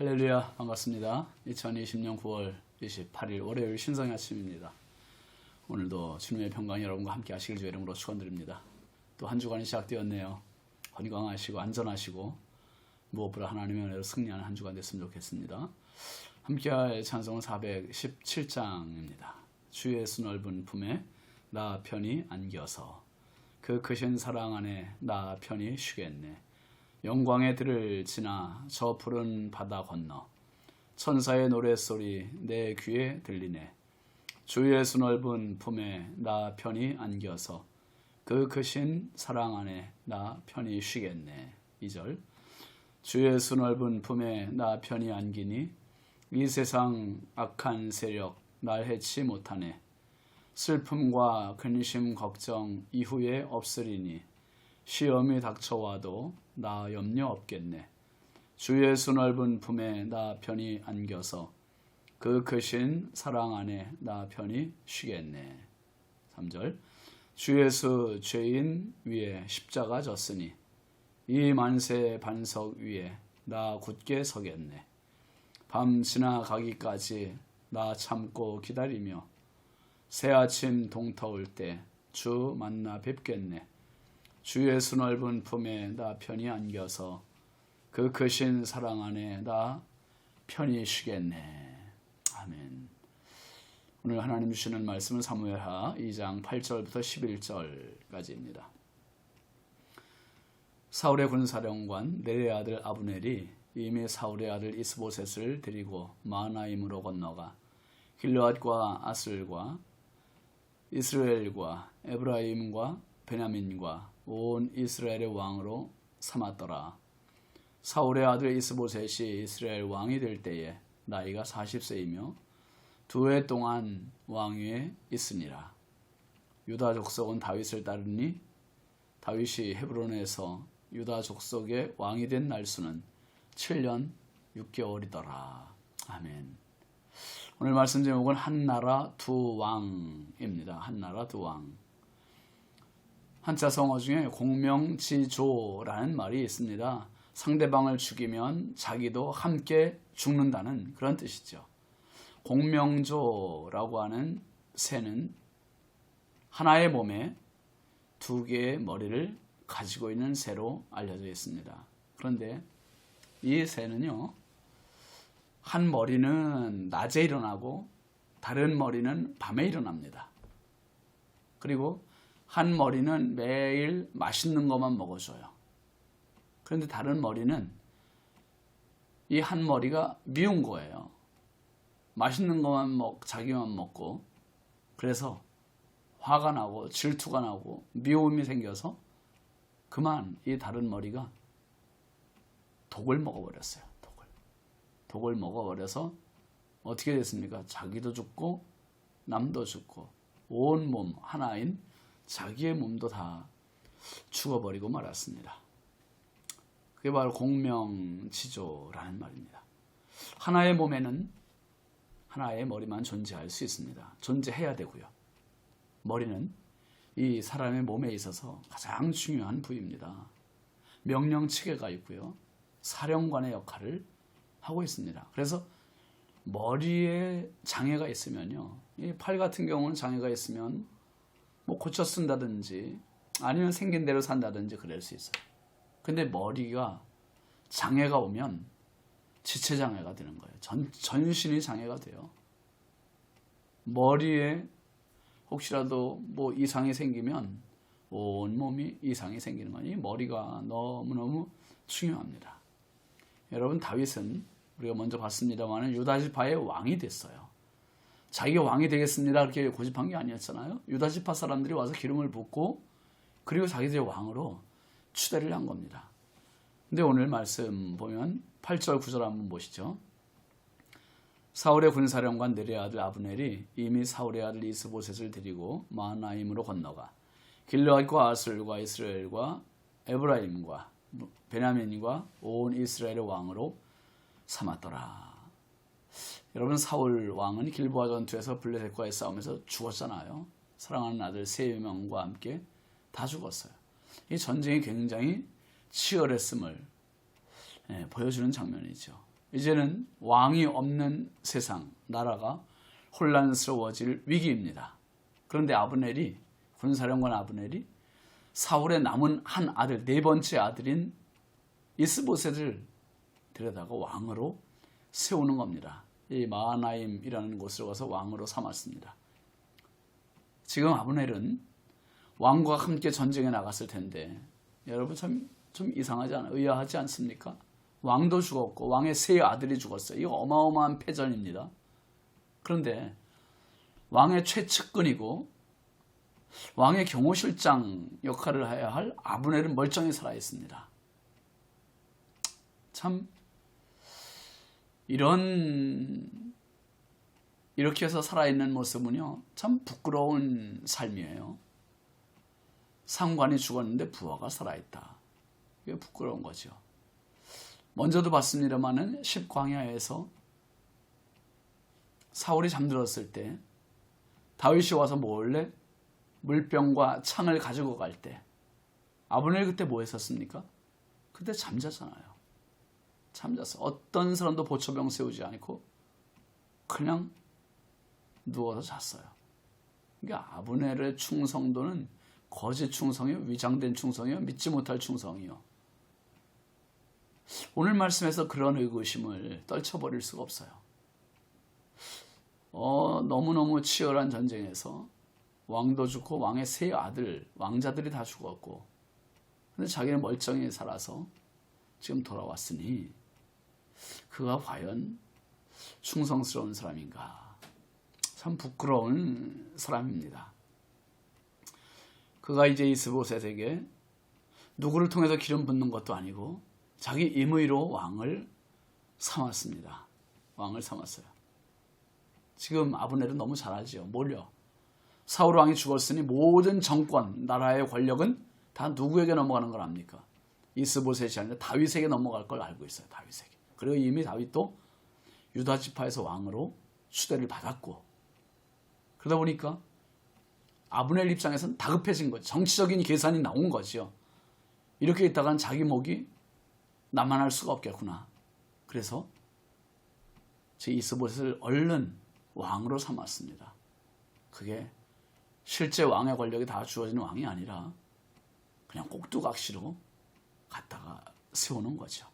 할렐루야, 반갑습니다. 2020년 9월 28일 월요일 신성의 아침입니다. 오늘도 주님의 평강이 여러분과 함께 하시길 주의 이름으로 축원드립니다. 또 한 주간이 시작되었네요. 건강하시고 안전하시고 무엇보다 하나님의 은혜로 승리하는 한 주간 됐으면 좋겠습니다. 함께할 찬송은 417장입니다. 주 예수 넓은 품에 나 편히 안겨서 그 크신 사랑 안에 나 편히 쉬겠네. 영광의 들을 지나 저 푸른 바다 건너 천사의 노랫소리 내 귀에 들리네. 주 예수 넓은 품에 나 편히 안겨서 그 크신 사랑 안에 나 편히 쉬겠네. 2절 주 예수 넓은 품에 나 편히 안기니 이 세상 악한 세력 날 해치 못하네. 슬픔과 근심 걱정 이후에 없으리니 시험이 닥쳐와도 나 염려 없겠네. 주 예수 넓은 품에 나 편히 안겨서 그 크신 사랑 안에 나 편히 쉬겠네. 3절 주 예수 죄인 위에 십자가 졌으니 이 만세 반석 위에 나 굳게 서겠네. 밤 지나가기까지 나 참고 기다리며 새 아침 동터올 때 주 만나 뵙겠네. 주 예수 넓은 품에 나 편히 안겨서 그 크신 사랑 안에 나 편히 쉬겠네. 아멘. 오늘 하나님 주시는 말씀은 사무엘하 2장 8절부터 11절까지입니다. 사울의 군사령관 넬의 아들 아브넬이 이미 사울의 아들 이스보셋을 데리고 마하나임으로 건너가 길르앗과 아슬과 이스라엘과 에브라임과 베냐민과 온 이스라엘의 왕으로 삼았더라. 사울의 아들 이스보셋이 이스라엘 왕이 될 때에 나이가 40세이며 2해 동안 왕위에 있으니라. 유다 족속은 다윗을 따르니 다윗이 헤브론에서 유다 족속의 왕이 된 날수는 7년 6개월이더라. 아멘. 오늘 말씀 제목은 한 나라 두 왕입니다. 한 나라 두 왕. 한자 성어 중에 공명지조라는 말이 있습니다. 상대방을 죽이면 자기도 함께 죽는다는 그런 뜻이죠. 공명조라고 하는 새는 하나의 몸에 2개의 머리를 가지고 있는 새로 알려져 있습니다. 그런데 이 새는요, 한 머리는 낮에 일어나고 다른 머리는 밤에 일어납니다. 그리고 한 머리는 매일 맛있는 것만 먹어줘요. 그런데 다른 머리는 이 한 머리가 미운 거예요. 맛있는 것만 자기만 먹고, 그래서 화가 나고 질투가 나고 미움이 생겨서 그만 이 다른 머리가 독을 먹어버렸어요. 독을 먹어버려서 어떻게 됐습니까? 자기도 죽고 남도 죽고 온 몸 하나인 자기의 몸도 다 죽어버리고 말았습니다. 그게 바로 공명지조라는 말입니다. 하나의 몸에는 하나의 머리만 존재할 수 있습니다. 존재해야 되고요. 머리는 이 사람의 몸에 있어서 가장 중요한 부위입니다. 명령체계가 있고요. 사령관의 역할을 하고 있습니다. 그래서 머리에 장애가 있으면요, 이 팔 같은 경우는 장애가 있으면 뭐 고쳐 쓴다든지 아니면 생긴 대로 산다든지 그럴 수 있어요. 근데 머리가 장애가 오면 지체장애가 되는 거예요. 전신이 장애가 돼요. 머리에 혹시라도 뭐 이상이 생기면 온 몸이 이상이 생기는 거니 머리가 너무너무 중요합니다. 여러분, 다윗은 우리가 먼저 봤습니다만 유다지파의 왕이 됐어요. 자기가 왕이 되겠습니다 그렇게 고집한 게 아니었잖아요. 유다지파 사람들이 와서 기름을 붓고 그리고 자기들의 왕으로 추대를 한 겁니다. 근데 오늘 말씀 보면 8절 9절 한번 보시죠. 사울의 군사령관 넬의 아들 아브넬이 이미 사울의 아들 이스보셋을 데리고 마하나임으로 건너가 길르앗과 아슬과 이스라엘과 에브라임과 베냐민과 온 이스라엘의 왕으로 삼았더라. 여러분, 사울 왕은 길보아 전투에서 블레셋과의 싸움에서 죽었잖아요. 사랑하는 아들 3명과 함께 다 죽었어요. 이 전쟁이 굉장히 치열했음을 보여주는 장면이죠. 이제는 왕이 없는 세상, 나라가 혼란스러워질 위기입니다. 그런데 아브넬이, 군사령관 아브넬이 사울의 남은 한 아들, 네 번째 아들인 이스보셋을 데려다가 왕으로 세우는 겁니다. 이 마하나임이라는 곳으로 가서 왕으로 삼았습니다. 지금 아브넬은 왕과 함께 전쟁에 나갔을 텐데, 여러분 좀 이상하지 않아요? 의아하지 않습니까? 왕도 죽었고 왕의 세 아들이 죽었어요. 이거 어마어마한 패전입니다. 그런데 왕의 최측근이고 왕의 경호실장 역할을 해야 할 아브넬은 멀쩡히 살아있습니다. 참 이렇게 해서 살아있는 모습은요, 참 부끄러운 삶이에요. 상관이 죽었는데 부하가 살아있다. 이게 부끄러운 거죠. 먼저도 봤습니다마는 10광야에서 사울이 잠들었을 때 다윗이 와서 몰래 물병과 창을 가지고 갈 때 아브넬 그때 뭐 했었습니까? 그때 잠잤잖아요. 잠잤어. 어떤 사람도 보초병 세우지 않고 그냥 누워서 잤어요. 그러니까 아브넬의 충성도는 거짓 충성이요, 위장된 충성이요, 믿지 못할 충성이요. 오늘 말씀에서 그런 의구심을 떨쳐버릴 수가 없어요. 너무너무 치열한 전쟁에서 왕도 죽고 왕의 세 아들, 왕자들이 다 죽었고, 근데 자기는 멀쩡히 살아서 지금 돌아왔으니 그가 과연 충성스러운 사람인가? 참 부끄러운 사람입니다. 그가 이제 이스보셋에게 누구를 통해서 기름 붓는 것도 아니고 자기 임의로 왕을 삼았습니다. 왕을 삼았어요. 지금 아브넬은 너무 잘 알죠. 뭘요? 사울 왕이 죽었으니 모든 정권, 나라의 권력은 다 누구에게 넘어가는 걸 압니까? 이스보셋이 아니라 다윗에게 넘어갈 걸 알고 있어요. 다윗에게. 그리고 이미 다윗도 유다 지파에서 왕으로 추대를 받았고, 그러다 보니까 아브넬 입장에서는 다급해진 거죠. 정치적인 계산이 나온 거죠. 이렇게 있다간 자기 목이 남아날 수가 없겠구나. 그래서 제 이스보셋을 얼른 왕으로 삼았습니다. 그게 실제 왕의 권력이 다 주어진 왕이 아니라 그냥 꼭두각시로 갖다가 세우는 거죠.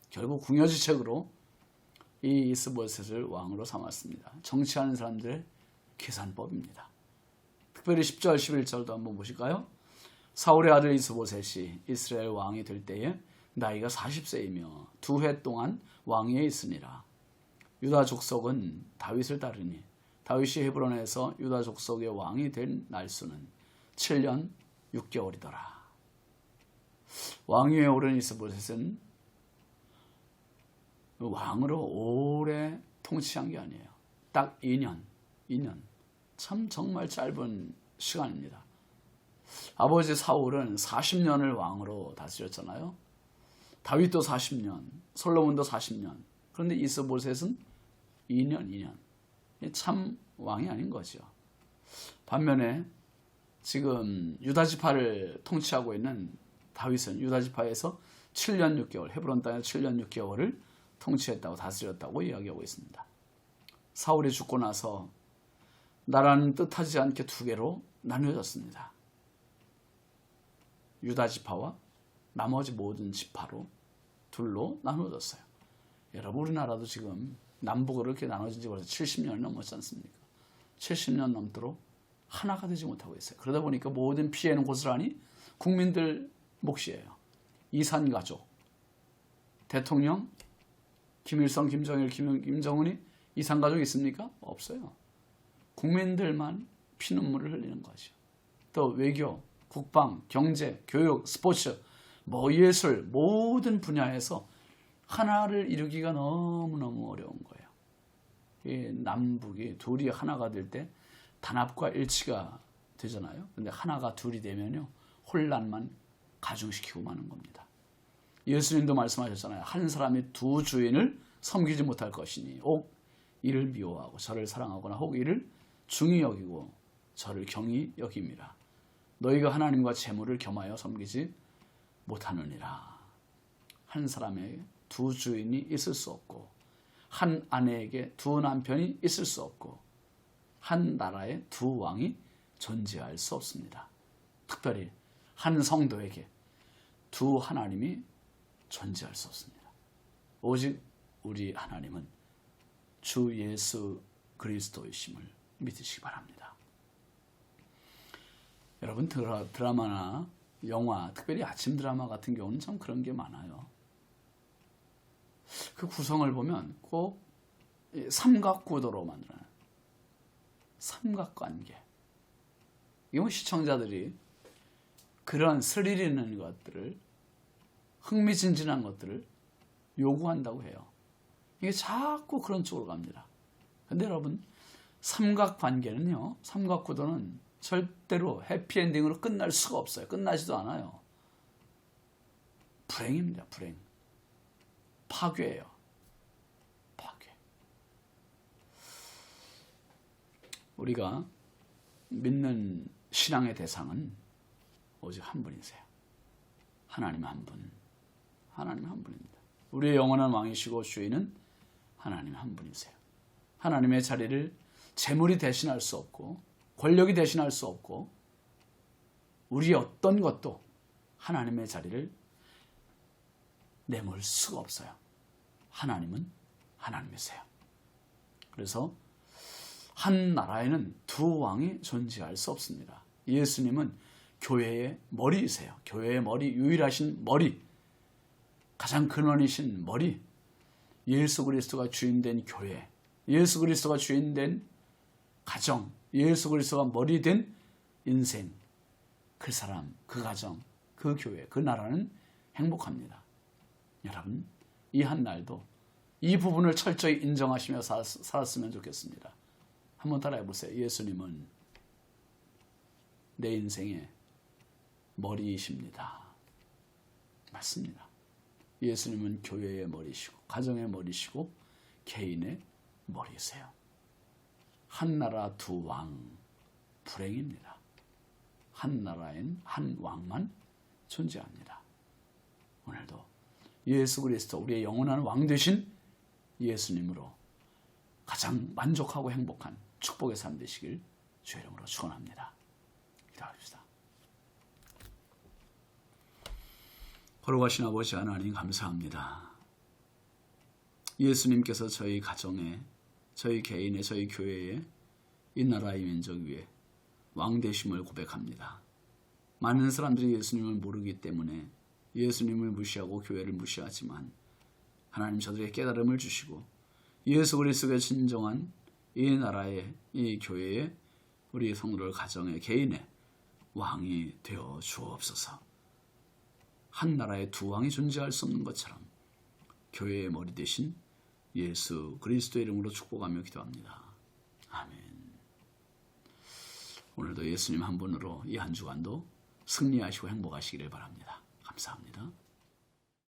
결국 궁여지책으로 이 이스보셋을 왕으로 삼았습니다. 정치하는 사람들의 계산법입니다. 특별히 10절, 11절도 한번 보실까요? 사울의 아들 이스보셋이 이스라엘 왕이 될 때에 나이가 40세이며 2해 동안 왕위에 있으니라. 유다 족속은 다윗을 따르니 다윗이 헤브론에서 유다 족속의 왕이 된 날수는 7년 6개월이더라. 왕위에 오른 이스보셋은 왕으로 오래 통치한 게 아니에요. 딱 2년. 참 정말 짧은 시간입니다. 아버지 사울은 40년을 왕으로 다스렸잖아요. 다윗도 40년, 솔로몬도 40년. 그런데 이스보셋은 2년. 참 왕이 아닌 거죠. 반면에 지금 유다 지파를 통치하고 있는 다윗은 유다 지파에서 7년 6개월, 헤브론 땅에서 7년 6개월을 통치했다고, 다스렸다고 이야기하고 있습니다. 사울이 죽고 나서 나라는 뜻하지 않게 두 개로 나뉘어졌습니다. 유다 지파와 나머지 모든 지파로 둘로 나누어졌어요. 여러분, 우리나라도 지금 남북으로 이렇게 나눠진 지 벌써 70년이 넘었지 않습니까? 70년 넘도록 하나가 되지 못하고 있어요. 그러다 보니까 모든 피해는 고스란히 국민들 몫이에요. 이산가족, 대통령, 김일성, 김정일, 김정은이 이산가족이 있습니까? 없어요. 국민들만 피눈물을 흘리는 거죠. 또 외교, 국방, 경제, 교육, 스포츠, 예술, 모든 분야에서 하나를 이루기가 너무너무 어려운 거예요. 이 남북이 둘이 하나가 될 때 단합과 일치가 되잖아요. 근데 하나가 둘이 되면요, 혼란만 가중시키고 마는 겁니다. 예수님도 말씀하셨잖아요. 한 사람이 두 주인을 섬기지 못할 것이니 혹 이를 미워하고 저를 사랑하거나 혹 이를 중히 여기고 저를 경히 여김이라. 너희가 하나님과 재물을 겸하여 섬기지 못하느니라. 한 사람에게 두 주인이 있을 수 없고 한 아내에게 두 남편이 있을 수 없고 한 나라에 두 왕이 존재할 수 없습니다. 특별히 한 성도에게 두 하나님이 존재할 수 없습니다. 오직 우리 하나님은 주 예수 그리스도이심을 믿으시기 바랍니다. 여러분 드라마나 영화, 특별히 아침 드라마 같은 경우는 참 그런 게 많아요. 그 구성을 보면 꼭 삼각구도로 만드는 삼각관계. 이건 시청자들이 그런 스릴 있는 것들을, 흥미진진한 것들을 요구한다고 해요. 이게 자꾸 그런 쪽으로 갑니다. 근데 여러분, 삼각관계는요, 삼각구도는 절대로 해피엔딩으로 끝날 수가 없어요. 끝나지도 않아요. 불행입니다. 불행. 파괴예요. 파괴. 우리가 믿는 신앙의 대상은 오직 한 분이세요. 하나님 한 분. 하나님 한 분입니다. 우리의 영원한 왕이시고 주인은 하나님 한 분이세요. 하나님의 자리를 재물이 대신할 수 없고 권력이 대신할 수 없고 우리의 어떤 것도 하나님의 자리를 내몰 수가 없어요. 하나님은 하나님이세요. 그래서 한 나라에는 두 왕이 존재할 수 없습니다. 예수님은 교회의 머리이세요. 교회의 머리, 유일하신 머리, 가장 근원이신 머리, 예수 그리스도가 주인된 교회, 예수 그리스도가 주인된 가정, 예수 그리스도가 머리 된 인생, 그 사람, 그 가정, 그 교회, 그 나라는 행복합니다. 여러분, 이 한 날도 이 부분을 철저히 인정하시며 살았으면 좋겠습니다. 한번 따라해 보세요. 예수님은 내 인생의 머리이십니다. 맞습니다. 예수님은 교회의 머리시고 가정의 머리시고 개인의 머리세요. 한 나라 두 왕, 불행입니다. 한 나라엔 한 왕만 존재합니다. 오늘도 예수 그리스도, 우리의 영원한 왕 되신 예수님으로 가장 만족하고 행복한 축복의 삶 되시길 주의 이름으로 축원합니다. 기도합시다. 거룩하신 아버지 하나님 감사합니다. 예수님께서 저희 가정에, 저희 개인의, 저희 교회에, 이 나라의 민족 위에 왕 되심을 고백합니다. 많은 사람들이 예수님을 모르기 때문에 예수님을 무시하고 교회를 무시하지만 하나님 저들에게 깨달음을 주시고 예수 그리스도의 진정한 이 나라의, 이 교회의, 우리 성도들 가정의, 개인의 왕이 되어 주옵소서. 한 나라에 두 왕이 존재할 수 없는 것처럼 교회의 머리 대신 예수 그리스도의 이름으로 축복하며 기도합니다. 아멘. 오늘도 예수님 한 분으로 이 한 주간도 승리하시고 행복하시기를 바랍니다. 감사합니다.